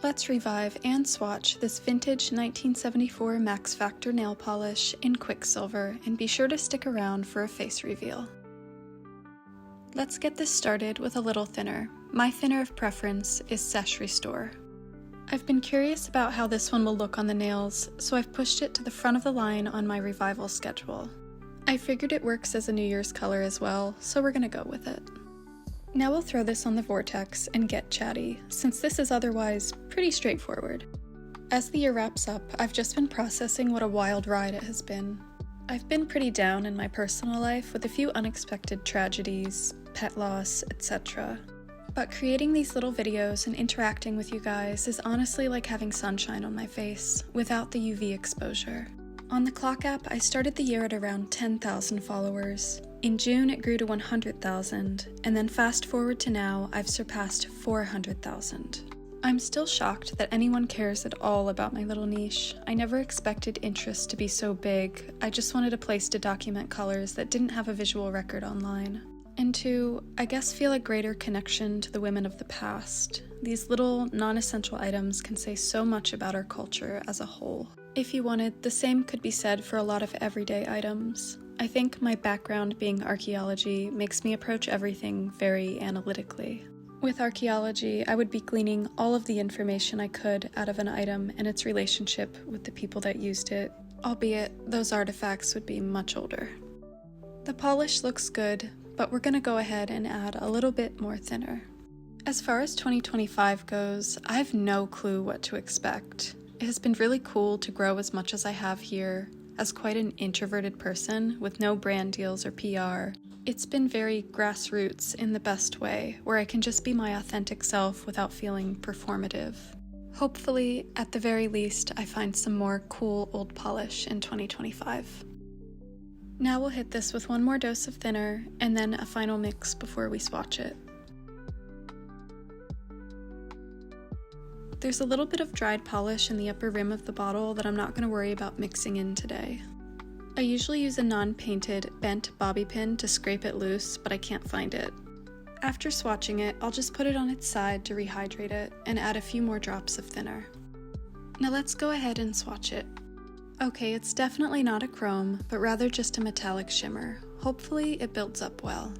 Let's revive and swatch this vintage 1974 Max Factor nail polish in Quicksilver, and be sure to stick around for a face reveal. Let's get this started with a little thinner. My thinner of preference is Seche Restore. I've been curious about how this one will look on the nails, so I've pushed it to the front of the line on my revival schedule. I figured it works as a New Year's color as well, so we're gonna go with it. Now we'll throw this on the vortex and get chatty, since this is otherwise pretty straightforward. As the year wraps up, I've just been processing what a wild ride it has been. I've been pretty down in my personal life with a few unexpected tragedies, pet loss, etc. But creating these little videos and interacting with you guys is honestly like having sunshine on my face, without the UV exposure. On the clock app, I started the year at around 10,000 followers. In June, it grew to 100,000, and then fast forward to now, I've surpassed 400,000. I'm still shocked that anyone cares at all about my little niche. I never expected interest to be so big. I just wanted a place to document colors that didn't have a visual record online. And to, I guess, feel a greater connection to the women of the past. These little, non-essential items can say so much about our culture as a whole. If you wanted, the same could be said for a lot of everyday items. I think my background being archaeology makes me approach everything very analytically. With archaeology, I would be gleaning all of the information I could out of an item and its relationship with the people that used it, albeit those artifacts would be much older. The polish looks good, but we're gonna go ahead and add a little bit more thinner. As far as 2025 goes, I have no clue what to expect. It has been really cool to grow as much as I have here. As quite an introverted person with no brand deals or PR, it's been very grassroots in the best way, where I can just be my authentic self without feeling performative. Hopefully, at the very least, I find some more cool old polish in 2025. Now we'll hit this with one more dose of thinner, and then a final mix before we swatch it. There's a little bit of dried polish in the upper rim of the bottle that I'm not going to worry about mixing in today. I usually use a non-painted, bent bobby pin to scrape it loose, but I can't find it. After swatching it, I'll just put it on its side to rehydrate it, and add a few more drops of thinner. Now let's go ahead and swatch it. Okay, it's definitely not a chrome, but rather just a metallic shimmer. Hopefully it builds up well.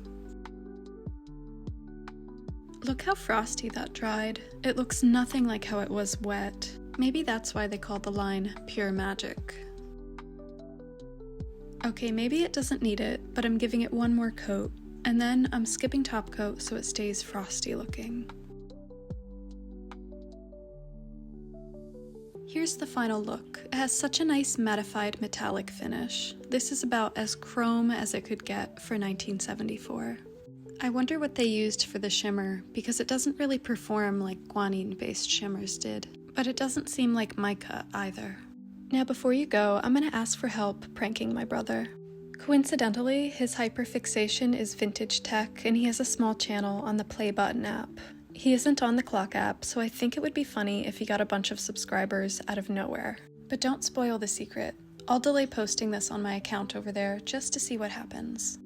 Look how frosty that dried. It looks nothing like how it was wet. Maybe that's why they call the line Pure Magic. Okay, maybe it doesn't need it, but I'm giving it one more coat, and then I'm skipping top coat so it stays frosty looking. Here's the final look. It has such a nice mattified metallic finish. This is about as chrome as it could get for 1974. I wonder what they used for the shimmer, because it doesn't really perform like guanine-based shimmers did, but it doesn't seem like mica either. Now before you go, I'm going to ask for help pranking my brother. Coincidentally, his hyperfixation is vintage tech, and he has a small channel on the Play Button app. He isn't on the clock app, so I think it would be funny if he got a bunch of subscribers out of nowhere. But don't spoil the secret. I'll delay posting this on my account over there just to see what happens.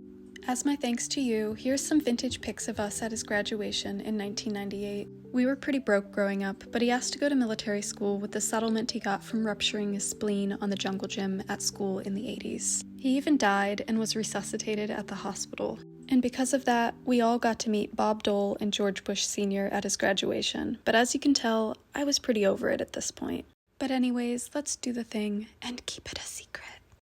As my thanks to you, here's some vintage pics of us at his graduation in 1998. We were pretty broke growing up, but he asked to go to military school with the settlement he got from rupturing his spleen on the jungle gym at school in the 80s. He even died and was resuscitated at the hospital. And because of that, we all got to meet Bob Dole and George Bush Sr. at his graduation. But as you can tell, I was pretty over it at this point. But anyways, let's do the thing and keep it a secret.